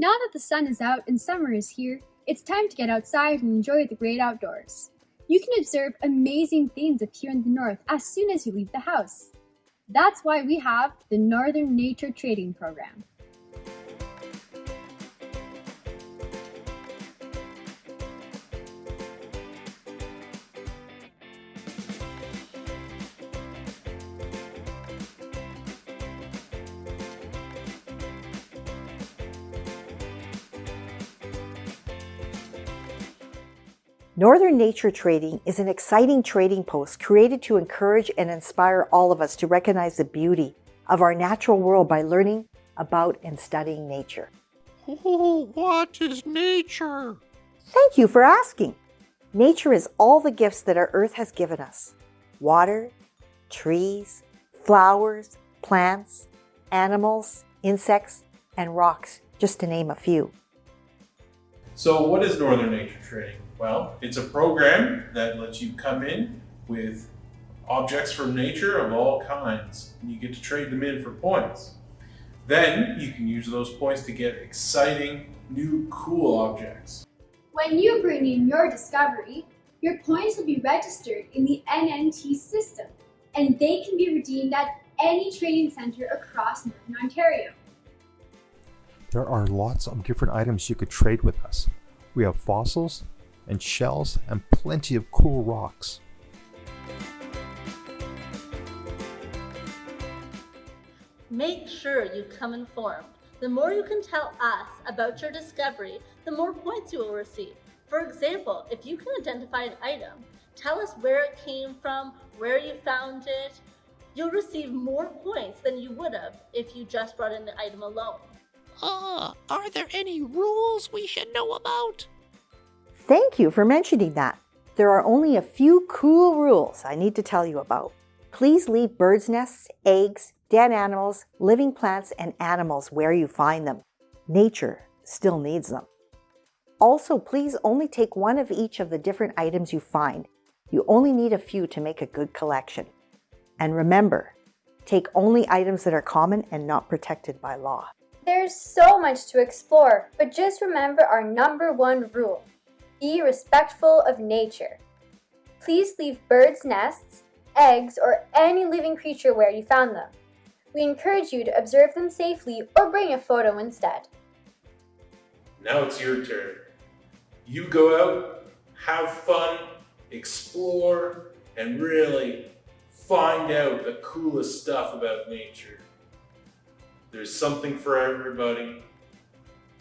Now that the sun is out and summer is here, it's time to get outside and enjoy the great outdoors. You can observe amazing things appear in the north as soon as you leave the house. That's why we have the Northern Nature Trading Program. Northern Nature Trading is an exciting trading post created to encourage and inspire all of us to recognize the beauty of our natural world by learning about and studying nature. Oh, what is nature? Thank you for asking. Nature is all the gifts that our earth has given us. Water, trees, flowers, plants, animals, insects, and rocks, just to name a few. So what is Northern Nature Trading? Well, it's a program that lets you come in with objects from nature of all kinds, and you get to trade them in for points. Then you can use those points to get exciting, new, cool objects. When you bring in your discovery, your points will be registered in the NNT system, and they can be redeemed at any trading center across Northern Ontario. There are lots of different items you could trade with us. We have fossils and shells and plenty of cool rocks. Make sure you come informed. The more you can tell us about your discovery, the more points you will receive. For example, if you can identify an item, tell us where it came from, where you found it, you'll receive more points than you would have if you just brought in the item alone. Are there any rules we should know about? Thank you for mentioning that. There are only a few cool rules I need to tell you about. Please leave birds' nests, eggs, dead animals, living plants, and animals where you find them. Nature still needs them. Also, please only take one of each of the different items you find. You only need a few to make a good collection. And remember, take only items that are common and not protected by law. There's so much to explore, but just remember our number one rule. Be respectful of nature. Please leave birds' nests, eggs, or any living creature where you found them. We encourage you to observe them safely or bring a photo instead. Now it's your turn. You go out, have fun, explore, and really find out the coolest stuff about nature. There's something for everybody.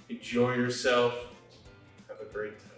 Enjoy yourself. Have a great time.